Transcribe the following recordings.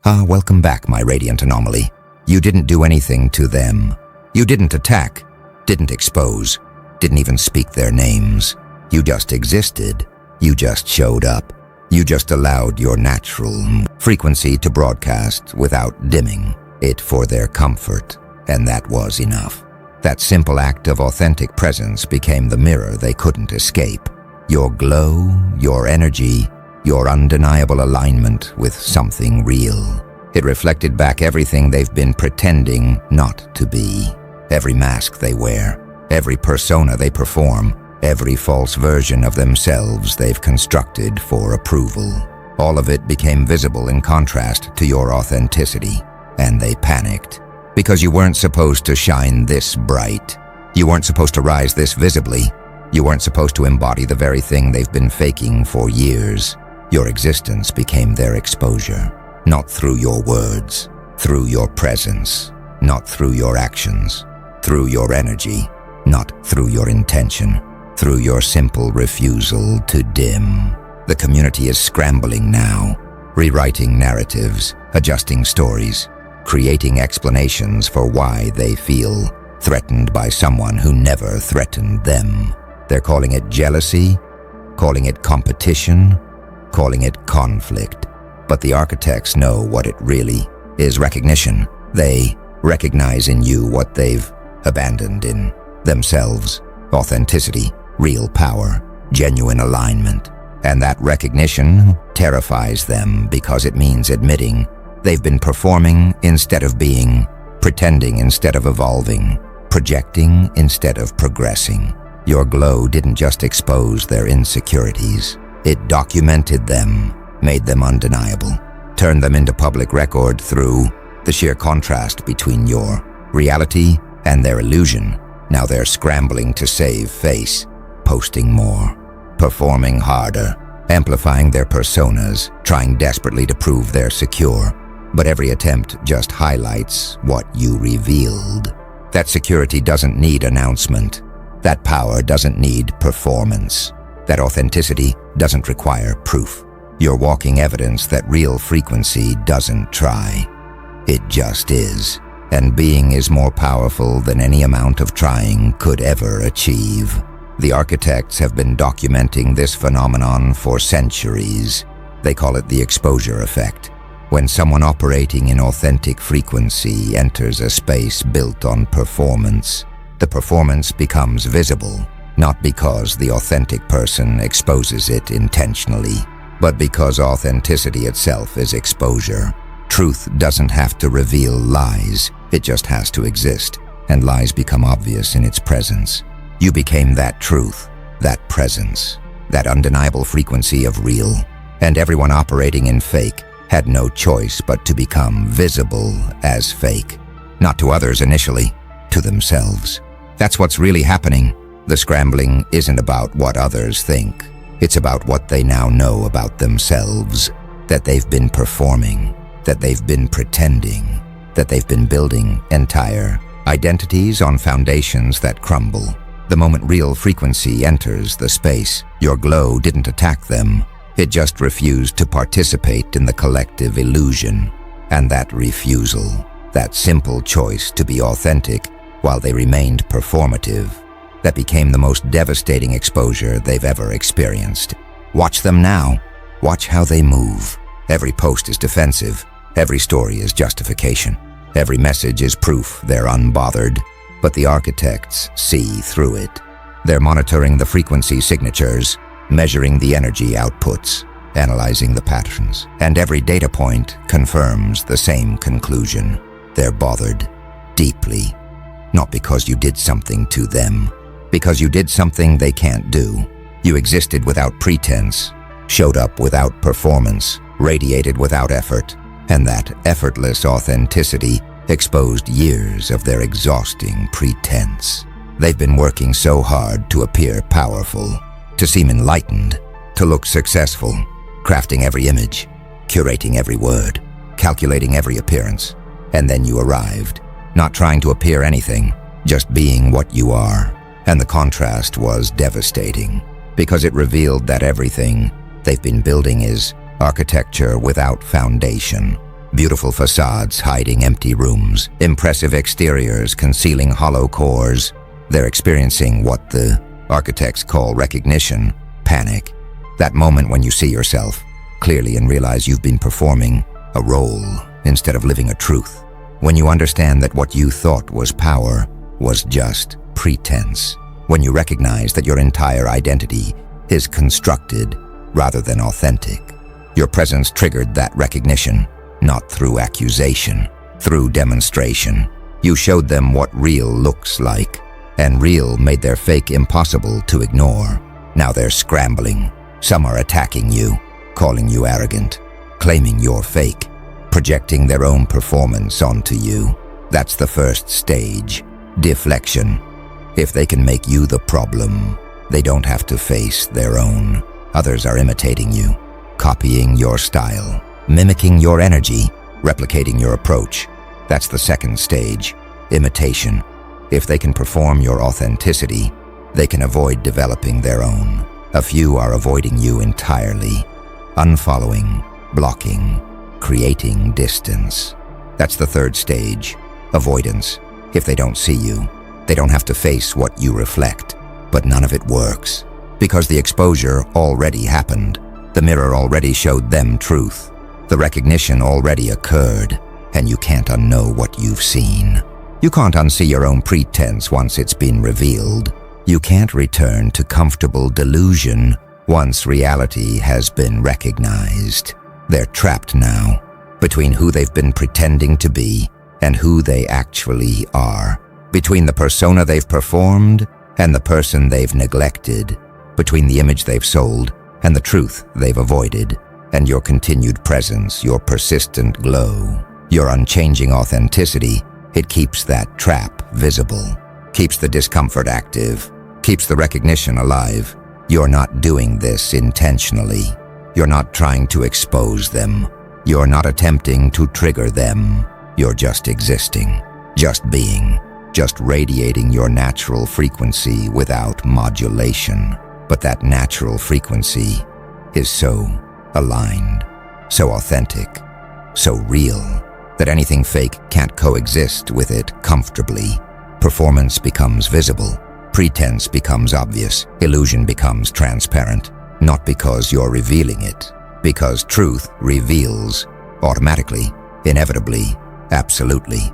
Welcome back, my radiant anomaly. You didn't do anything to them. You didn't attack, didn't expose, didn't even speak their names. You just existed. You just showed up. You just allowed your natural frequency to broadcast without dimming it for their comfort, and that was enough. That simple act of authentic presence became the mirror they couldn't escape. Your glow, your energy, your undeniable alignment with something real. It reflected back everything they've been pretending not to be. Every mask they wear, every persona they perform, every false version of themselves they've constructed for approval. All of it became visible in contrast to your authenticity, and they panicked. Because you weren't supposed to shine this bright. You weren't supposed to rise this visibly. You weren't supposed to embody the very thing they've been faking for years. Your existence became their exposure. Not through your words, through your presence. Not through your actions, through your energy. Not through your intention, through your simple refusal to dim. The community is scrambling now, rewriting narratives, adjusting stories, creating explanations for why they feel threatened by someone who never threatened them. They're calling it jealousy, calling it competition, calling it conflict. But the architects know what it really is: recognition. They recognize in you what they've abandoned in themselves: authenticity, real power, genuine alignment. And that recognition terrifies them because it means admitting they've been performing instead of being, pretending instead of evolving, projecting instead of progressing. Your glow didn't just expose their insecurities. It documented them, made them undeniable, turned them into public record through the sheer contrast between your reality and their illusion. Now they're scrambling to save face, posting more, performing harder, amplifying their personas, trying desperately to prove they're secure. But every attempt just highlights what you revealed. That security doesn't need announcement. That power doesn't need performance. That authenticity doesn't require proof. You're walking evidence that real frequency doesn't try. It just is. And being is more powerful than any amount of trying could ever achieve. The architects have been documenting this phenomenon for centuries. They call it the exposure effect. When someone operating in authentic frequency enters a space built on performance, the performance becomes visible, not because the authentic person exposes it intentionally, but because authenticity itself is exposure. Truth doesn't have to reveal lies, it just has to exist, and lies become obvious in its presence. You became that truth, that presence, that undeniable frequency of real, and everyone operating in fake had no choice but to become visible as fake. Not to others initially, to themselves. That's what's really happening. The scrambling isn't about what others think. It's about what they now know about themselves. That they've been performing, that they've been pretending, that they've been building entire identities on foundations that crumble. The moment real frequency enters the space, your glow didn't attack them. It just refused to participate in the collective illusion. And that refusal, that simple choice to be authentic while they remained performative, that became the most devastating exposure they've ever experienced. Watch them now. Watch how they move. Every post is defensive. Every story is justification. Every message is proof they're unbothered. But the architects see through it. They're monitoring the frequency signatures, measuring the energy outputs, analyzing the patterns, and every data point confirms the same conclusion. They're bothered, deeply, not because you did something to them, because you did something they can't do. You existed without pretense, showed up without performance, radiated without effort, and that effortless authenticity exposed years of their exhausting pretense. They've been working so hard to appear powerful, to seem enlightened, to look successful, crafting every image, curating every word, calculating every appearance. And then you arrived, not trying to appear anything, just being what you are. And the contrast was devastating, because it revealed that everything they've been building is architecture without foundation, Beautiful facades hiding empty rooms, impressive exteriors concealing hollow cores. They're experiencing what the architects call recognition, panic. That moment when you see yourself clearly and realize you've been performing a role instead of living a truth. When you understand that what you thought was power was just pretense. When you recognize that your entire identity is constructed rather than authentic. Your presence triggered that recognition, not through accusation, through demonstration. You showed them what real looks like, and real made their fake impossible to ignore. Now they're scrambling. Some are attacking you, calling you arrogant, claiming you're fake, projecting their own performance onto you. That's the first stage, deflection. If they can make you the problem, they don't have to face their own. Others are imitating you, copying your style, mimicking your energy, replicating your approach. That's the second stage, imitation. If they can perform your authenticity, they can avoid developing their own. A few are avoiding you entirely, unfollowing, blocking, creating distance. That's the third stage, avoidance. If they don't see you, they don't have to face what you reflect. But none of it works, because the exposure already happened. The mirror already showed them truth. The recognition already occurred, and you can't unknow what you've seen. You can't unsee your own pretense once it's been revealed. You can't return to comfortable delusion once reality has been recognized. They're trapped now, between who they've been pretending to be and who they actually are. Between the persona they've performed and the person they've neglected. Between the image they've sold and the truth they've avoided. And your continued presence, your persistent glow, your unchanging authenticity, it keeps that trap visible, keeps the discomfort active, keeps the recognition alive. You're not doing this intentionally. You're not trying to expose them. You're not attempting to trigger them. You're just existing, just being, just radiating your natural frequency without modulation. But that natural frequency is so aligned, so authentic, so real, that anything fake can't coexist with it comfortably. Performance becomes visible, pretense becomes obvious, illusion becomes transparent, not because you're revealing it, because truth reveals, automatically, inevitably, absolutely.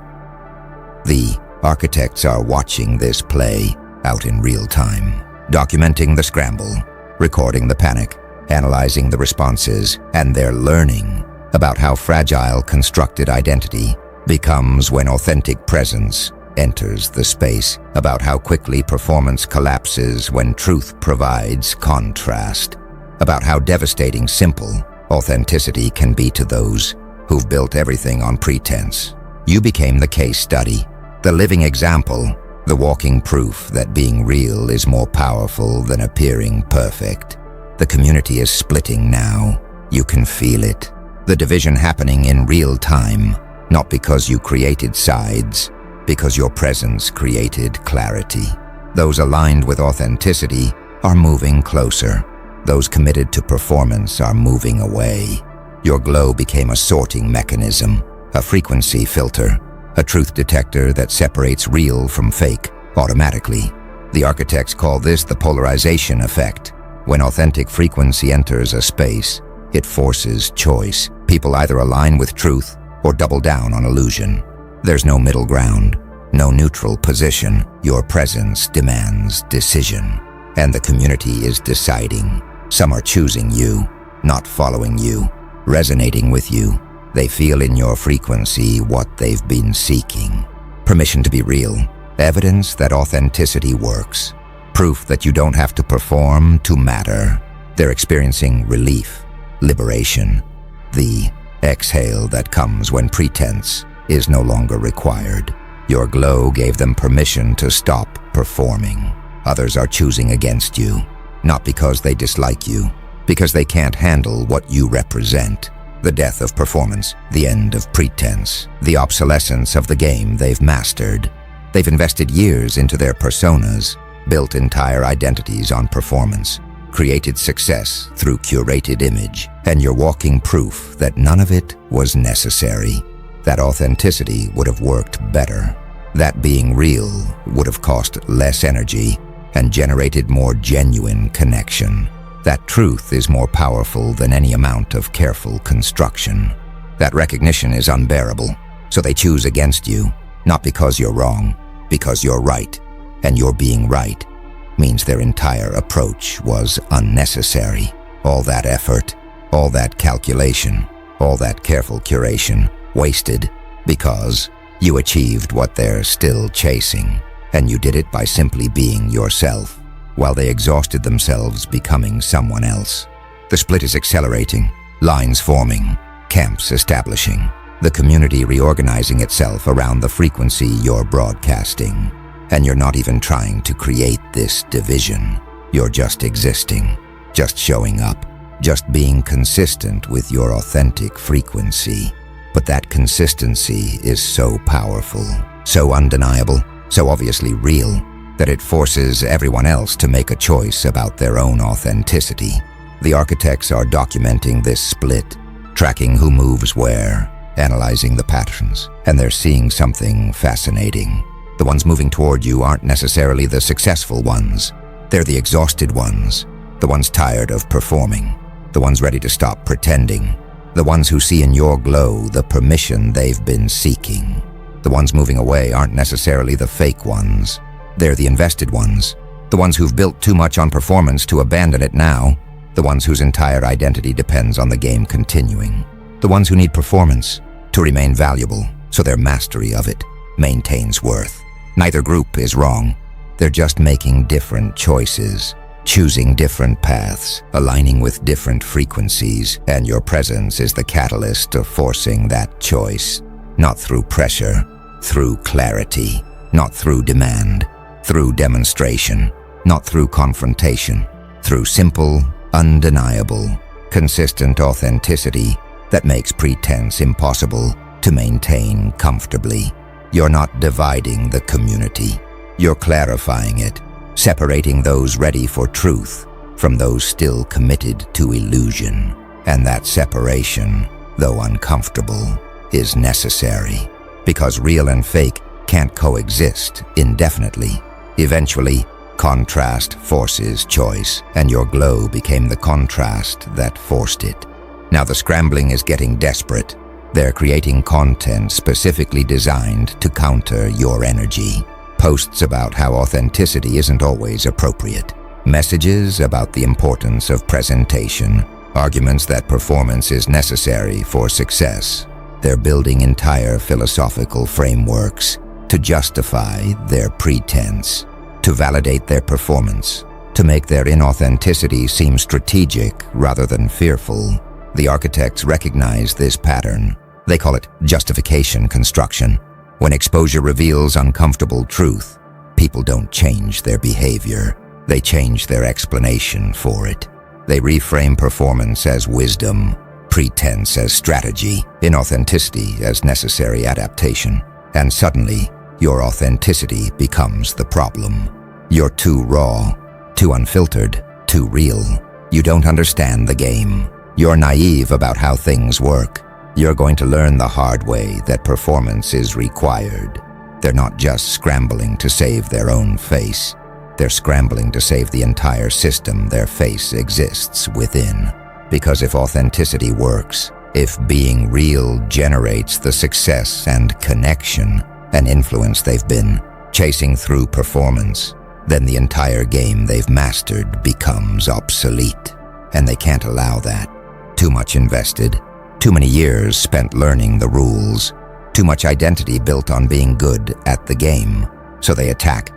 The architects are watching this play out in real time, documenting the scramble, recording the panic, analyzing the responses, and they're learning about how fragile constructed identity becomes when authentic presence enters the space, about how quickly performance collapses when truth provides contrast, about how devastating simple authenticity can be to those who've built everything on pretense. You became the case study, the living example, the walking proof that being real is more powerful than appearing perfect. The community is splitting now. You can feel it. The division happening in real time, not because you created sides, because your presence created clarity. Those aligned with authenticity are moving closer. Those committed to performance are moving away. Your glow became a sorting mechanism, a frequency filter, a truth detector that separates real from fake automatically. The architects call this the polarization effect. When authentic frequency enters a space, it forces choice. People either align with truth or double down on illusion. There's no middle ground, no neutral position. Your presence demands decision, and the community is deciding. Some are choosing you, not following you, resonating with you. They feel in your frequency what they've been seeking. Permission to be real, evidence that authenticity works, proof that you don't have to perform to matter. They're experiencing relief, liberation, the exhale that comes when pretense is no longer required. Your glow gave them permission to stop performing. Others are choosing against you, not because they dislike you, because they can't handle what you represent. The death of performance, the end of pretense, the obsolescence of the game they've mastered. They've invested years into their personas, built entire identities on performance, created success through curated image, and you're walking proof that none of it was necessary. That authenticity would have worked better. That being real would have cost less energy and generated more genuine connection. That truth is more powerful than any amount of careful construction. That recognition is unbearable, so they choose against you, not because you're wrong, because you're right. And your being right means their entire approach was unnecessary. All that effort, all that calculation, all that careful curation, wasted because you achieved what they're still chasing, and you did it by simply being yourself, while they exhausted themselves becoming someone else. The split is accelerating, lines forming, camps establishing, the community reorganizing itself around the frequency you're broadcasting. And you're not even trying to create this division. You're just existing, just showing up, just being consistent with your authentic frequency. But that consistency is so powerful, so undeniable, so obviously real, that it forces everyone else to make a choice about their own authenticity. The architects are documenting this split, tracking who moves where, analyzing the patterns, and they're seeing something fascinating. The ones moving toward you aren't necessarily the successful ones. They're the exhausted ones, the ones tired of performing, the ones ready to stop pretending, the ones who see in your glow the permission they've been seeking. The ones moving away aren't necessarily the fake ones. They're the invested ones, the ones who've built too much on performance to abandon it now, the ones whose entire identity depends on the game continuing, the ones who need performance to remain valuable so their mastery of it maintains worth. Neither group is wrong. They're just making different choices, choosing different paths, aligning with different frequencies, and your presence is the catalyst of forcing that choice. Not through pressure, through clarity, not through demand, through demonstration, not through confrontation, through simple, undeniable, consistent authenticity that makes pretense impossible to maintain comfortably. You're not dividing the community. You're clarifying it, separating those ready for truth from those still committed to illusion. And that separation, though uncomfortable, is necessary, because real and fake can't coexist indefinitely. Eventually, contrast forces choice, and your glow became the contrast that forced it. Now the scrambling is getting desperate. They're creating content specifically designed to counter your energy. Posts about how authenticity isn't always appropriate. Messages about the importance of presentation. Arguments that performance is necessary for success. They're building entire philosophical frameworks to justify their pretense, to validate their performance, to make their inauthenticity seem strategic rather than fearful. The architects recognize this pattern. They call it justification construction. When exposure reveals uncomfortable truth, people don't change their behavior. They change their explanation for it. They reframe performance as wisdom, pretense as strategy, inauthenticity as necessary adaptation. And suddenly, your authenticity becomes the problem. You're too raw, too unfiltered, too real. You don't understand the game. You're naive about how things work. You're going to learn the hard way that performance is required. They're not just scrambling to save their own face. They're scrambling to save the entire system their face exists within. Because if authenticity works, if being real generates the success and connection and influence they've been chasing through performance, then the entire game they've mastered becomes obsolete. And they can't allow that. Too much invested. Too many years spent learning the rules, too much identity built on being good at the game, so they attack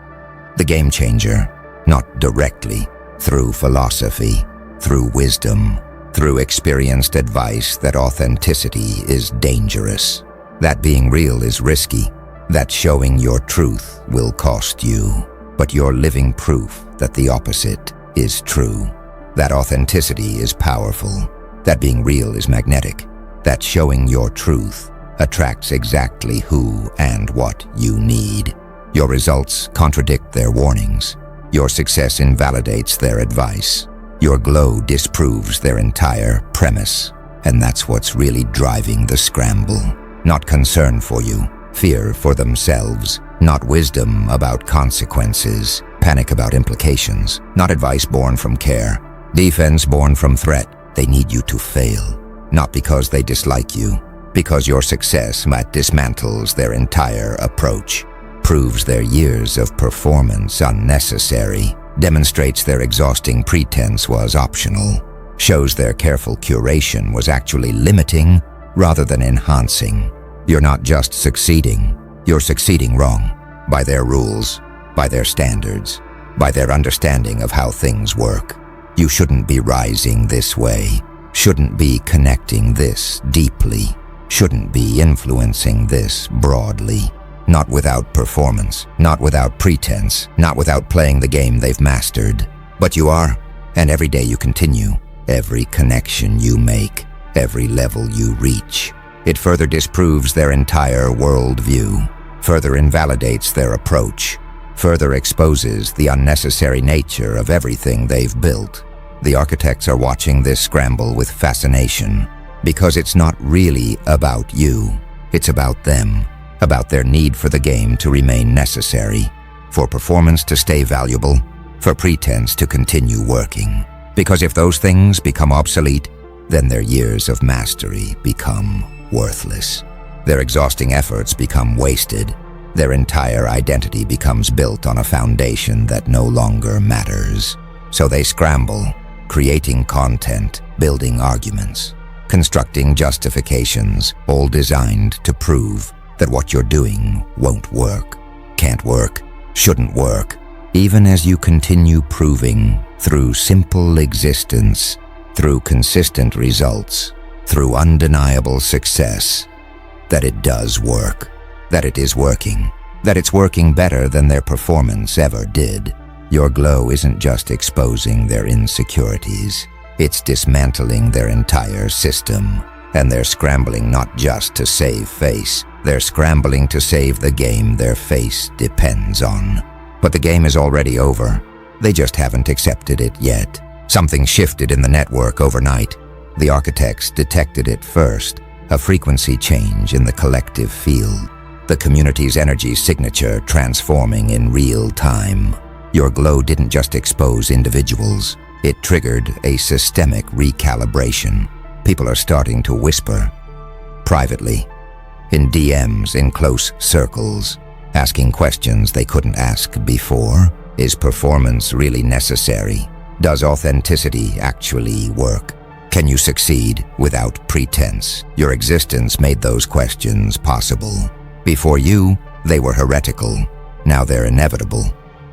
the game changer, not directly, through philosophy, through wisdom, through experienced advice that authenticity is dangerous, that being real is risky, that showing your truth will cost you, but you're living proof that the opposite is true, that authenticity is powerful, that being real is magnetic, that showing your truth attracts exactly who and what you need. Your results contradict their warnings. Your success invalidates their advice. Your glow disproves their entire premise, and that's what's really driving the scramble. Not concern for you, fear for themselves, not wisdom about consequences, panic about implications, not advice born from care, defense born from threat. They need you to fail, not because they dislike you, because your success dismantles their entire approach, proves their years of performance unnecessary, demonstrates their exhausting pretense was optional, shows their careful curation was actually limiting rather than enhancing. You're not just succeeding, you're succeeding wrong, by their rules, by their standards, by their understanding of how things work. You shouldn't be rising this way, shouldn't be connecting this deeply, shouldn't be influencing this broadly. Not without performance, not without pretense, not without playing the game they've mastered. But you are, and every day you continue, every connection you make, every level you reach. It further disproves their entire worldview, further invalidates their approach, further exposes the unnecessary nature of everything they've built. The architects are watching this scramble with fascination, because it's not really about you, it's about them. About their need for the game to remain necessary, for performance to stay valuable, for pretense to continue working. Because if those things become obsolete, then their years of mastery become worthless. Their exhausting efforts become wasted. Their entire identity becomes built on a foundation that no longer matters. So they scramble, creating content, building arguments, constructing justifications, all designed to prove that what you're doing won't work, can't work, shouldn't work, even as you continue proving through simple existence, through consistent results, through undeniable success, that it does work, that it is working, that it's working better than their performance ever did. Your glow isn't just exposing their insecurities, it's dismantling their entire system, and they're scrambling not just to save face, they're scrambling to save the game their face depends on. But the game is already over. They just haven't accepted it yet. Something shifted in the network overnight. The architects detected it first, a frequency change in the collective field, the community's energy signature transforming in real time. Your glow didn't just expose individuals, it triggered a systemic recalibration. People are starting to whisper, privately, in DMs, in close circles, asking questions they couldn't ask before. Is performance really necessary? Does authenticity actually work? Can you succeed without pretense? Your existence made those questions possible. Before you, they were heretical. Now they're inevitable,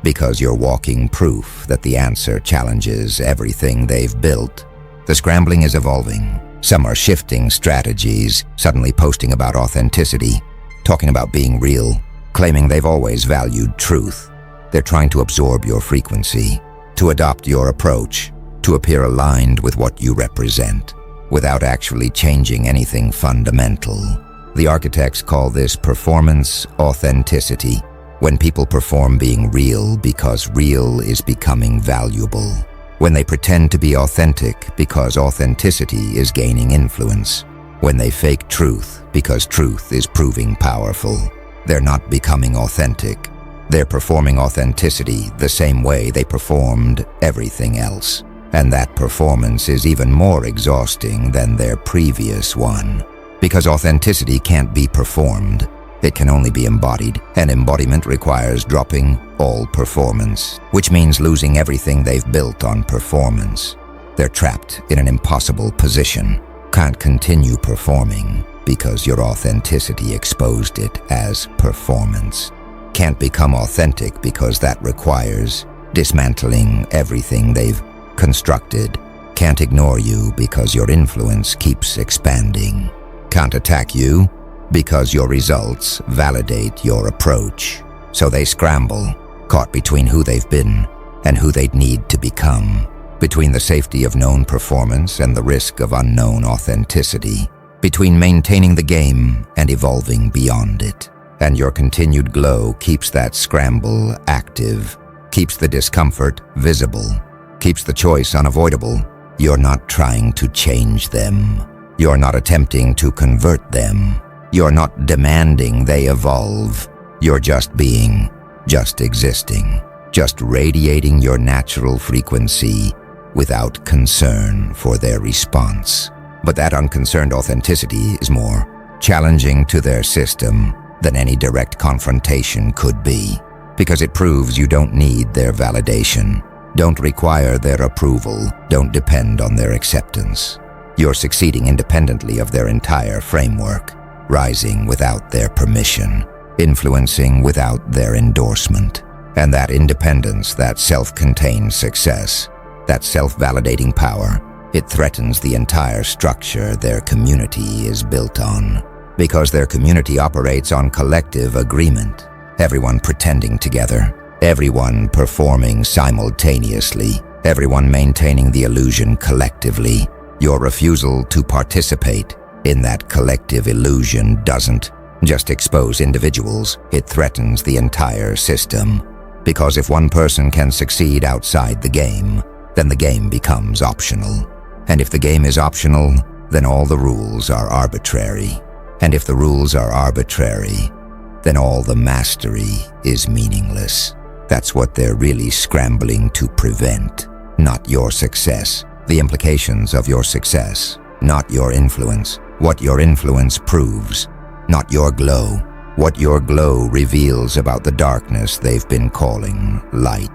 because you're walking proof that the answer challenges everything they've built. The scrambling is evolving. Some are shifting strategies, suddenly posting about authenticity, talking about being real, claiming they've always valued truth. They're trying to absorb your frequency, to adopt your approach, to appear aligned with what you represent, without actually changing anything fundamental. The architects call this performance authenticity, when people perform being real because real is becoming valuable. When they pretend to be authentic because authenticity is gaining influence. When they fake truth because truth is proving powerful. They're not becoming authentic. They're performing authenticity the same way they performed everything else. And that performance is even more exhausting than their previous one. Because authenticity can't be performed. It can only be embodied, and embodiment requires dropping all performance, which means losing everything they've built on performance. They're trapped in an impossible position, can't continue performing because your authenticity exposed it as performance. Can't become authentic because that requires dismantling everything they've constructed. Can't ignore you because your influence keeps expanding. Can't attack you because your results validate your approach. So they scramble, caught between who they've been and who they'd need to become, between the safety of known performance and the risk of unknown authenticity, between maintaining the game and evolving beyond it. And your continued glow keeps that scramble active, keeps the discomfort visible, keeps the choice unavoidable. You're not trying to change them. You're not attempting to convert them. You're not demanding they evolve. You're just being, just existing, just radiating your natural frequency without concern for their response. But that unconcerned authenticity is more challenging to their system than any direct confrontation could be, because it proves you don't need their validation, don't require their approval, don't depend on their acceptance. You're succeeding independently of their entire framework, rising without their permission, influencing without their endorsement. And that independence, that self-contained success, that self-validating power, it threatens the entire structure their community is built on. Because their community operates on collective agreement, everyone pretending together, everyone performing simultaneously, everyone maintaining the illusion collectively. Your refusal to participate in that collective illusion doesn't just expose individuals, it threatens the entire system. Because if one person can succeed outside the game, then the game becomes optional. And if the game is optional, then all the rules are arbitrary. And if the rules are arbitrary, then all the mastery is meaningless. That's what they're really scrambling to prevent, not your success. The implications of your success, not your influence. What your influence proves, not your glow. What your glow reveals about the darkness they've been calling light.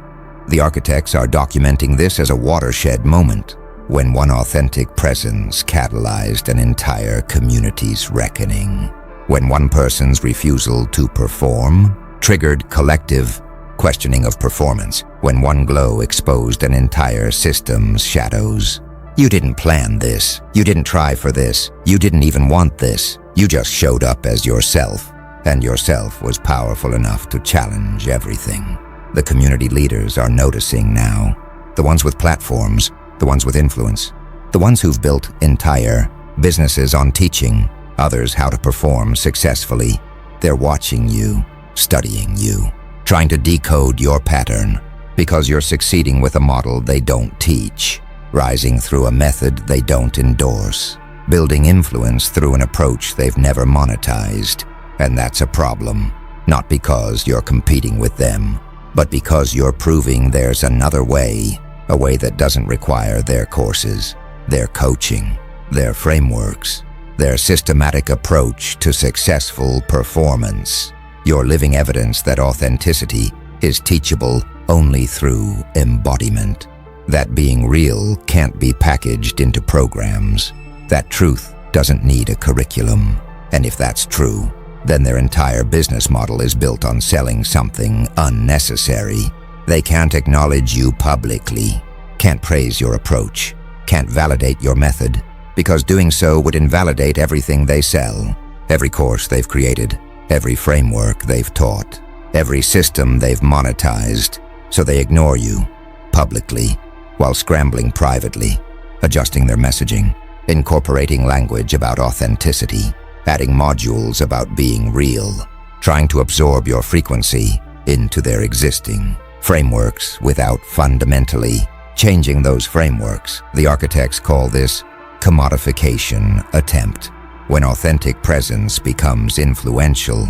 The architects are documenting this as a watershed moment, when one authentic presence catalyzed an entire community's reckoning. When one person's refusal to perform triggered collective questioning of performance. When one glow exposed an entire system's shadows. You didn't plan this. You didn't try for this. You didn't even want this. You just showed up as yourself, and yourself was powerful enough to challenge everything. The community leaders are noticing now. The ones with platforms, the ones with influence, the ones who've built entire businesses on teaching others how to perform successfully. They're watching you, studying you, trying to decode your pattern, because you're succeeding with a model they don't teach, rising through a method they don't endorse, building influence through an approach they've never monetized. And that's a problem, not because you're competing with them, but because you're proving there's another way, a way that doesn't require their courses, their coaching, their frameworks, their systematic approach to successful performance. You're living evidence that authenticity is teachable only through embodiment. That being real can't be packaged into programs. That truth doesn't need a curriculum. And if that's true, then their entire business model is built on selling something unnecessary. They can't acknowledge you publicly, can't praise your approach, can't validate your method, because doing so would invalidate everything they sell, every course they've created, every framework they've taught, every system they've monetized. So they ignore you publicly while scrambling privately, adjusting their messaging, incorporating language about authenticity, adding modules about being real, trying to absorb your frequency into their existing frameworks without fundamentally changing those frameworks. The architects call this commodification attempt. When authentic presence becomes influential,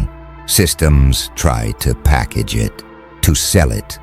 systems try to package it, to sell it,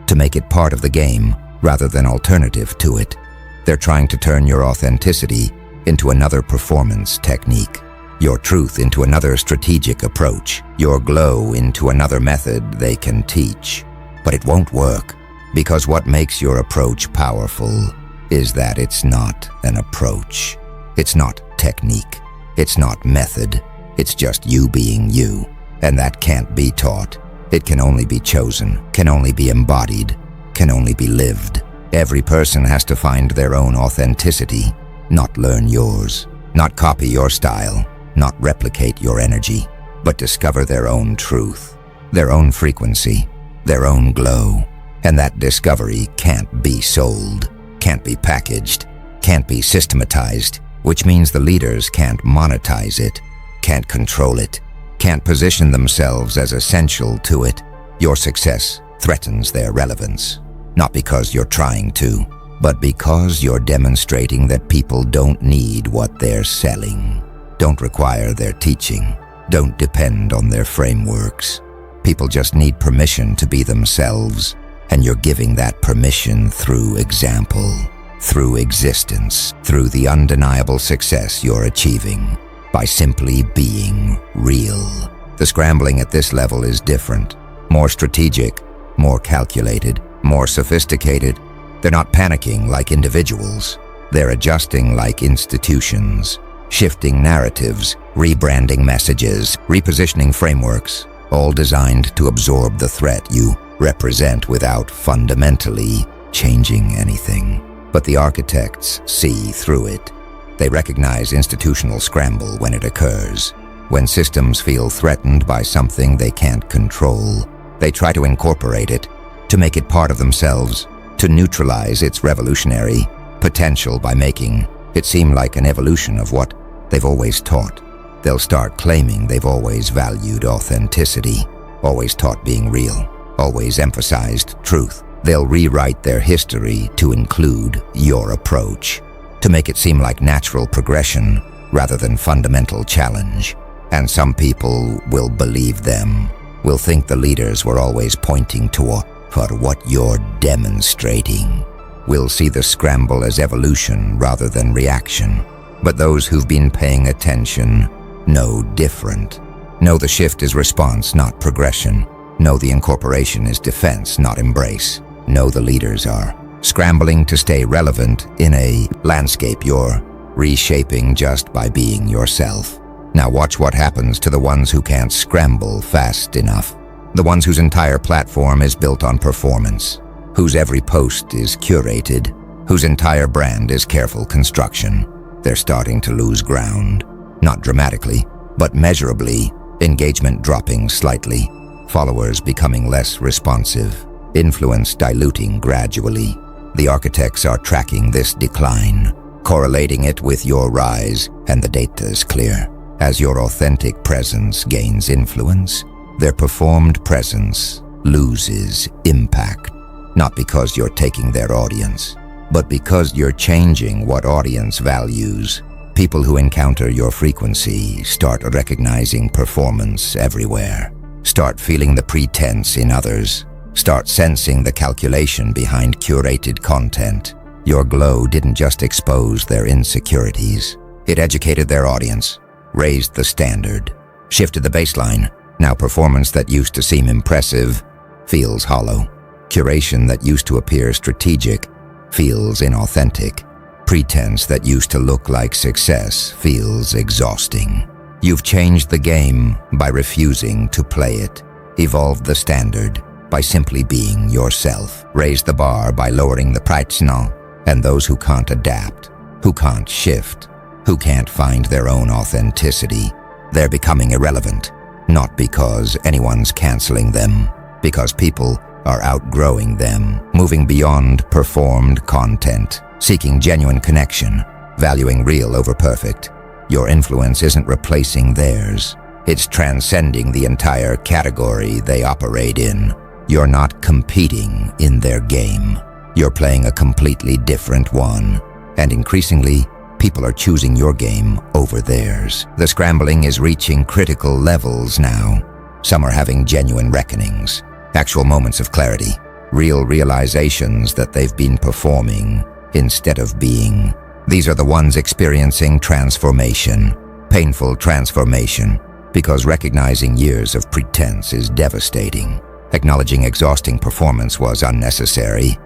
to make it part of the game rather than alternative to it. They're trying to turn your authenticity into another performance technique, your truth into another strategic approach, your glow into another method they can teach. But it won't work, because what makes your approach powerful is that it's not an approach. It's not technique. It's not method. It's just you being you. And that can't be taught. It can only be chosen, can only be embodied, can only be lived. Every person has to find their own authenticity, not learn yours, not copy your style, not replicate your energy, but discover their own truth, their own frequency, their own glow. And that discovery can't be sold, can't be packaged, can't be systematized, which means the leaders can't monetize it, can't control it, can't position themselves as essential to it. Your success threatens their relevance. not because you're trying to, but because you're demonstrating that people don't need what they're selling, don't require their teaching, don't depend on their frameworks. People just need permission to be themselves, and you're giving that permission through example, through existence, through the undeniable success you're achieving, by simply being real. The scrambling at this level is different, more strategic, more calculated, more sophisticated. They're not panicking like individuals. They're adjusting like institutions, shifting narratives, rebranding messages, repositioning frameworks, all designed to absorb the threat you represent without fundamentally changing anything. But the architects see through it. They recognize institutional scramble when it occurs. When systems feel threatened by something they can't control, they try to incorporate it, to make it part of themselves, to neutralize its revolutionary potential by making it seem like an evolution of what they've always taught. They'll start claiming they've always valued authenticity, always taught being real, always emphasized truth. They'll rewrite their history to include your approach, to make it seem like natural progression rather than fundamental challenge. And some people will believe them, will think the leaders were always pointing toward what you're demonstrating. We'll see the scramble as evolution rather than reaction. But those who've been paying attention know different. Know the shift is response, not progression. Know the incorporation is defense, not embrace. Know the leaders are scrambling to stay relevant in a landscape you're reshaping just by being yourself. Now watch what happens to the ones who can't scramble fast enough. The ones whose entire platform is built on performance, whose every post is curated, whose entire brand is careful construction. They're starting to lose ground. Not dramatically, but measurably, engagement dropping slightly, followers becoming less responsive, influence diluting gradually. The architects are tracking this decline, correlating it with your rise, and the data is clear. As your authentic presence gains influence, their performed presence loses impact, not because you're taking their audience, but because you're changing what audience values. People who encounter your frequency start recognizing performance everywhere, start feeling the pretense in others, start sensing the calculation behind curated content. Your glow didn't just expose their insecurities, it educated their audience, raised the standard, shifted the baseline. Now performance that used to seem impressive feels hollow. Curation that used to appear strategic feels inauthentic. Pretense that used to look like success feels exhausting. You've changed the game by refusing to play it, evolved the standard by simply being yourself, raised the bar by lowering the proportional, and those who can't adapt, who can't shift, who can't find their own authenticity, they're becoming irrelevant. Not because anyone's canceling them, because people are outgrowing them, moving beyond performed content, seeking genuine connection, valuing real over perfect. Your influence isn't replacing theirs. It's transcending the entire category they operate in. You're not competing in their game. You're playing a completely different one. And increasingly, people are choosing your game over theirs. The scrambling is reaching critical levels now. Some are having genuine reckonings, actual moments of clarity, real realizations that they've been performing instead of being. These are the ones experiencing transformation, painful transformation, because recognizing years of pretense is devastating. Acknowledging exhausting performance was unnecessary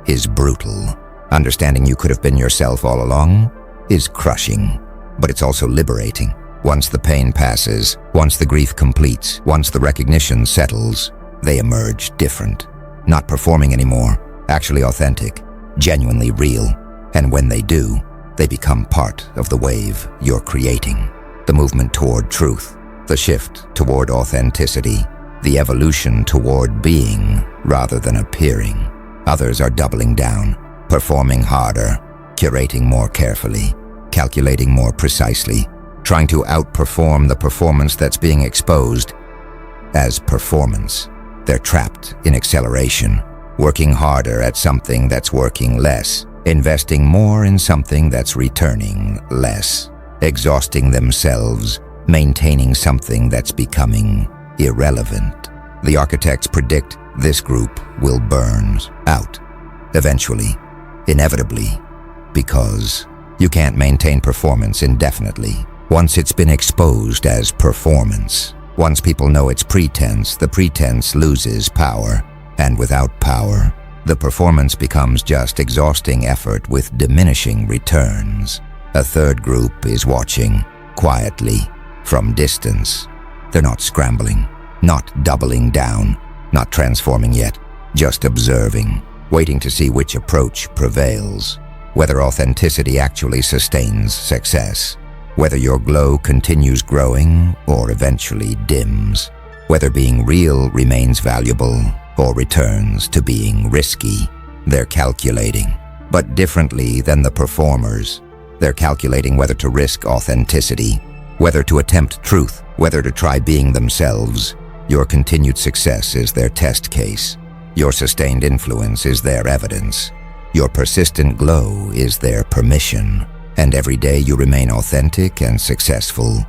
is brutal. Understanding you could have been yourself all along is crushing, but it's also liberating. Once the pain passes, once the grief completes, once the recognition settles, they emerge different. Not performing anymore, actually authentic, genuinely real. And when they do, they become part of the wave you're creating. The movement toward truth, the shift toward authenticity, the evolution toward being rather than appearing. Others are doubling down, performing harder, curating more carefully, calculating more precisely, trying to outperform the performance that's being exposed as performance. They're trapped in acceleration, working harder at something that's working less, investing more in something that's returning less, exhausting themselves, maintaining something that's becoming irrelevant. The architects predict this group will burn out, eventually, inevitably, because you can't maintain performance indefinitely. Once it's been exposed as performance, once people know it's pretense, the pretense loses power, and without power, the performance becomes just exhausting effort with diminishing returns. A third group is watching, quietly, from distance. They're not scrambling, not doubling down, not transforming yet, just observing, waiting to see which approach prevails, whether authenticity actually sustains success, whether your glow continues growing or eventually dims, whether being real remains valuable or returns to being risky. They're calculating, but differently than the performers. They're calculating whether to risk authenticity, whether to attempt truth, whether to try being themselves. Your continued success is their test case. Your sustained influence is their evidence. Your persistent glow is their permission. And every day you remain authentic and successful,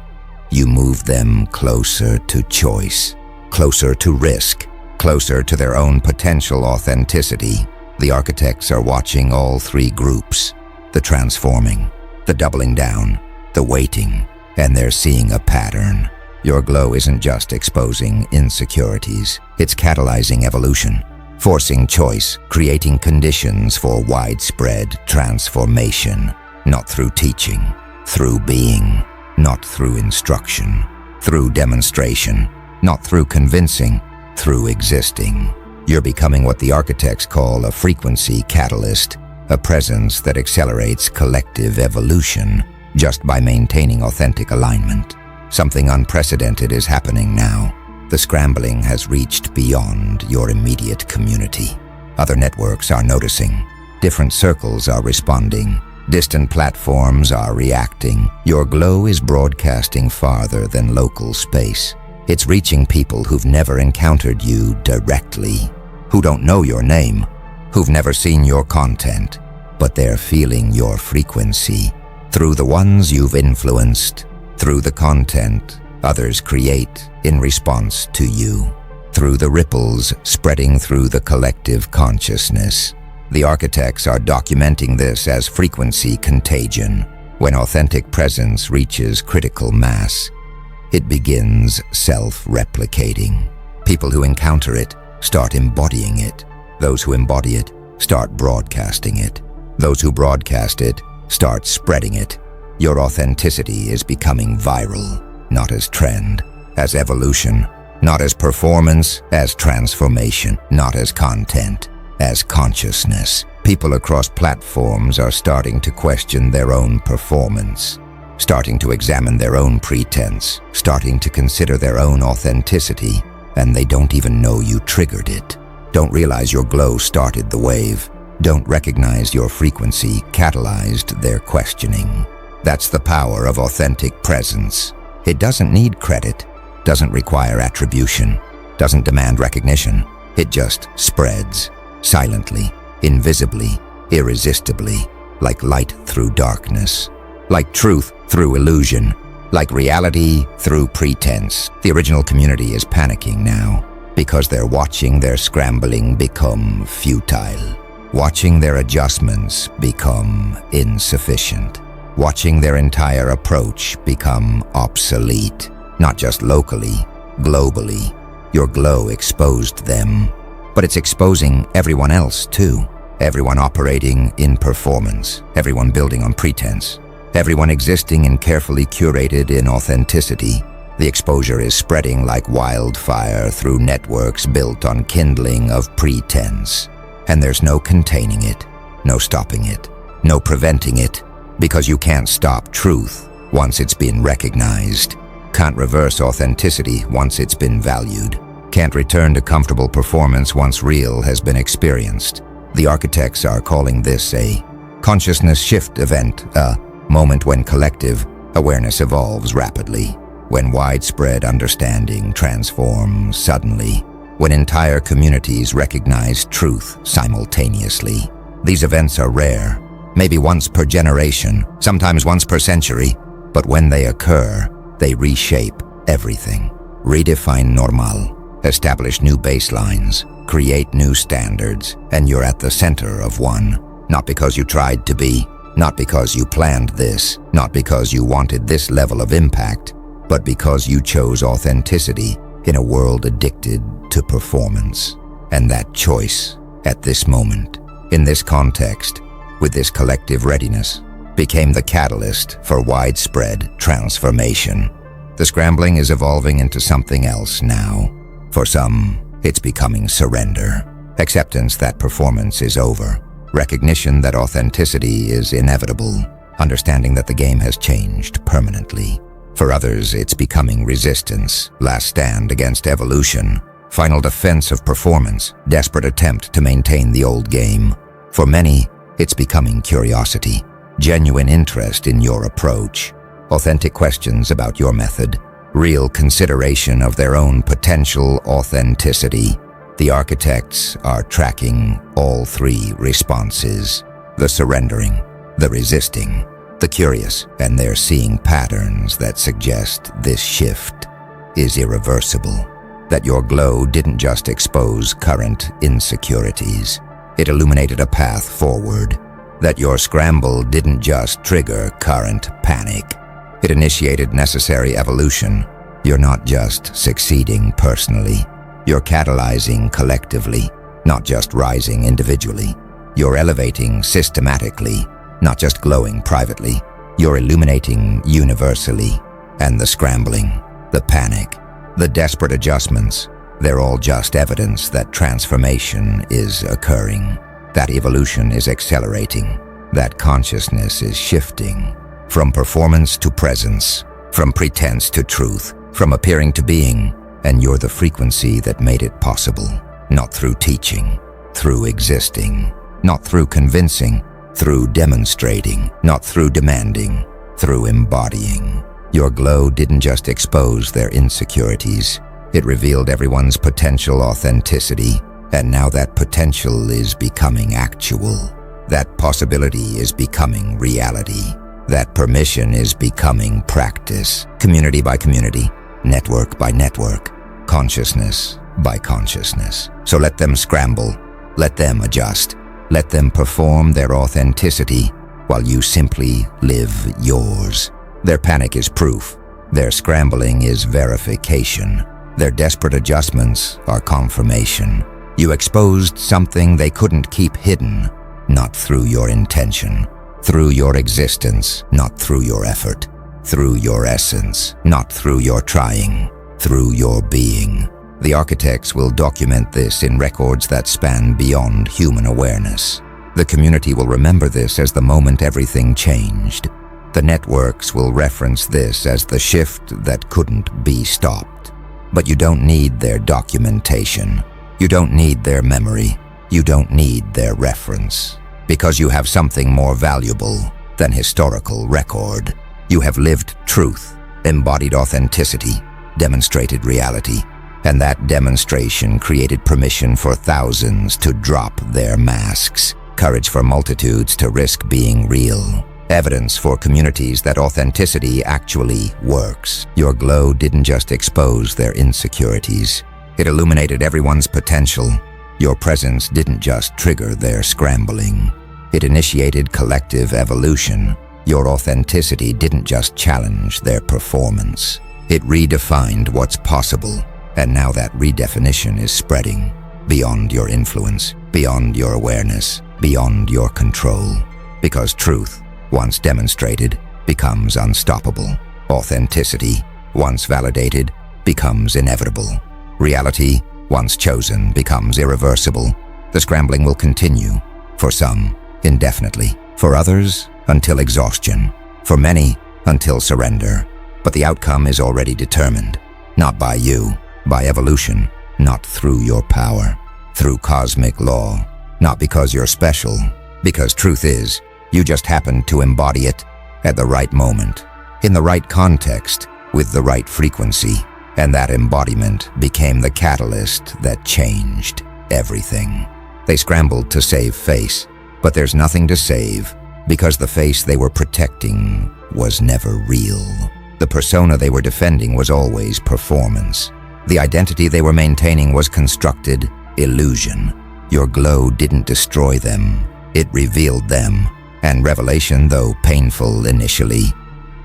you move them closer to choice, closer to risk, closer to their own potential authenticity. The architects are watching all three groups, the transforming, the doubling down, the waiting, and they're seeing a pattern. Your glow isn't just exposing insecurities, it's catalyzing evolution, forcing choice, creating conditions for widespread transformation. Not through teaching, through being, not through instruction, through demonstration, not through convincing, through existing. You're becoming what the architects call a frequency catalyst, a presence that accelerates collective evolution just by maintaining authentic alignment. Something unprecedented is happening now. The scrambling has reached beyond your immediate community. Other networks are noticing. Different circles are responding. Distant platforms are reacting. Your glow is broadcasting farther than local space. It's reaching people who've never encountered you directly, who don't know your name, who've never seen your content, but they're feeling your frequency through the ones you've influenced, through the content others create in response to you, through the ripples spreading through the collective consciousness. The architects are documenting this as frequency contagion. When authentic presence reaches critical mass, it begins self-replicating. People who encounter it start embodying it. Those who embody it start broadcasting it. Those who broadcast it start spreading it. Your authenticity is becoming viral, not as trend, as evolution, not as performance, as transformation, not as content, as consciousness. People across platforms are starting to question their own performance, starting to examine their own pretense, starting to consider their own authenticity, and they don't even know you triggered it. Don't realize your glow started the wave. Don't recognize your frequency catalyzed their questioning. That's the power of authentic presence. It doesn't need credit, doesn't require attribution, doesn't demand recognition. It just spreads. Silently, invisibly, irresistibly, like light through darkness, like truth through illusion, like reality through pretense. The original community is panicking now because they're watching their scrambling become futile, watching their adjustments become insufficient, watching their entire approach become obsolete, not just locally, globally. Your glow exposed them. But it's exposing everyone else too. Everyone operating in performance, everyone building on pretense, everyone existing in carefully curated inauthenticity. The exposure is spreading like wildfire through networks built on kindling of pretense. And there's no containing it, no stopping it, no preventing it, because you can't stop truth once it's been recognized, can't reverse authenticity once it's been valued, can't return to comfortable performance once real has been experienced. The architects are calling this a consciousness shift event, a moment when collective awareness evolves rapidly, when widespread understanding transforms suddenly, when entire communities recognize truth simultaneously. These events are rare, maybe once per generation, sometimes once per century, but when they occur, they reshape everything. Redefine normal, establish new baselines, create new standards, and you're at the center of one. Not because you tried to be, not because you planned this, not because you wanted this level of impact, but because you chose authenticity in a world addicted to performance. And that choice, at this moment, in this context, with this collective readiness, became the catalyst for widespread transformation. The scrambling is evolving into something else now. For some, it's becoming surrender, acceptance that performance is over, recognition that authenticity is inevitable, understanding that the game has changed permanently. For others, it's becoming resistance, last stand against evolution, final defense of performance, desperate attempt to maintain the old game. For many, it's becoming curiosity, genuine interest in your approach, authentic questions about your method, real consideration of their own potential authenticity. The architects are tracking all three responses: the surrendering, the resisting, the curious, and they're seeing patterns that suggest this shift is irreversible, that your glow didn't just expose current insecurities, it illuminated a path forward, that your scramble didn't just trigger current panic, it initiated necessary evolution. You're not just succeeding personally, you're catalyzing collectively, not just rising individually. You're elevating systematically, not just glowing privately. You're illuminating universally. And the scrambling, the panic, the desperate adjustments, they're all just evidence that transformation is occurring, that evolution is accelerating, that consciousness is shifting from performance to presence, from pretense to truth, from appearing to being. And you're the frequency that made it possible, not through teaching, through existing, not through convincing, through demonstrating, not through demanding, through embodying. Your glow didn't just expose their insecurities, it revealed everyone's potential authenticity, and now that potential is becoming actual. That possibility is becoming reality. That permission is becoming practice, community by community, network by network, consciousness by consciousness. So let them scramble, let them adjust, let them perform their authenticity while you simply live yours. Their panic is proof, their scrambling is verification, their desperate adjustments are confirmation. You exposed something they couldn't keep hidden, not through your intention, through your existence, not through your effort, through your essence, not through your trying, through your being. The architects will document this in records that span beyond human awareness. The community will remember this as the moment everything changed. The networks will reference this as the shift that couldn't be stopped. But you don't need their documentation. You don't need their memory. You don't need their reference. Because you have something more valuable than historical record. You have lived truth, embodied authenticity, demonstrated reality, and that demonstration created permission for thousands to drop their masks, courage for multitudes to risk being real, evidence for communities that authenticity actually works. Your glow didn't just expose their insecurities, it illuminated everyone's potential. Your presence didn't just trigger their scrambling, it initiated collective evolution. Your authenticity didn't just challenge their performance, it redefined what's possible, and now that redefinition is spreading beyond your influence, beyond your awareness, beyond your control. Because truth, once demonstrated, becomes unstoppable. Authenticity, once validated, becomes inevitable. Reality, once chosen, becomes irreversible. The scrambling will continue, for some, indefinitely. For others, until exhaustion. For many, until surrender. But the outcome is already determined. Not by you, by evolution. Not through your power. Through cosmic law. Not because you're special. Because truth is, you just happened to embody it at the right moment. In the right context, with the right frequency. and that embodiment became the catalyst that changed everything. They scrambled to save face, but there's nothing to save because the face they were protecting was never real. The persona they were defending was always performance. The identity they were maintaining was constructed illusion. Your glow didn't destroy them, it revealed them. And revelation, though painful initially,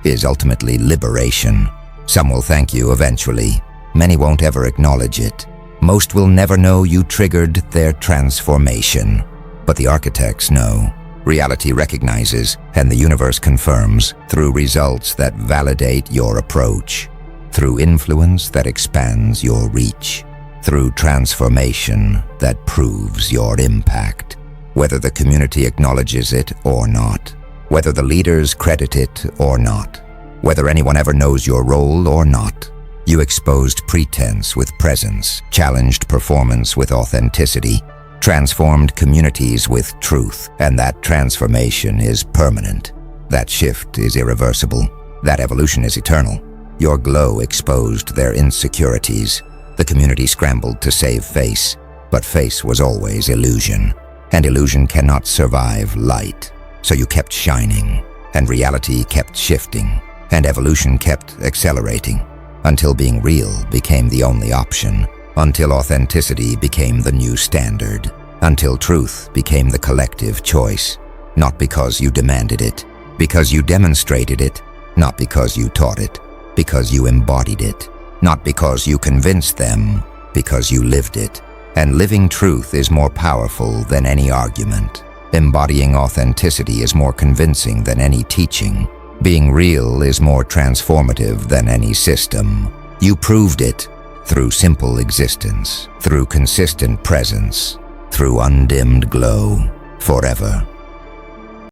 is ultimately liberation. Some will thank you eventually. Many won't ever acknowledge it. Most will never know you triggered their transformation. But the architects know. Reality recognizes, and the universe confirms, through results that validate your approach, through influence that expands your reach, through transformation that proves your impact. Whether the community acknowledges it or not, whether the leaders credit it or not, whether anyone ever knows your role or not, you exposed pretense with presence, challenged performance with authenticity, transformed communities with truth, and that transformation is permanent. That shift is irreversible. That evolution is eternal. Your glow exposed their insecurities. The community scrambled to save face, but face was always illusion. And illusion cannot survive light. So you kept shining, and reality kept shifting, and evolution kept accelerating, until being real became the only option, until authenticity became the new standard, until truth became the collective choice. Not because you demanded it, because you demonstrated it, not because you taught it, because you embodied it, not because you convinced them, because you lived it. And living truth is more powerful than any argument. Embodying authenticity is more convincing than any teaching. Being real is more transformative than any system. You proved it through simple existence, through consistent presence, through undimmed glow, forever.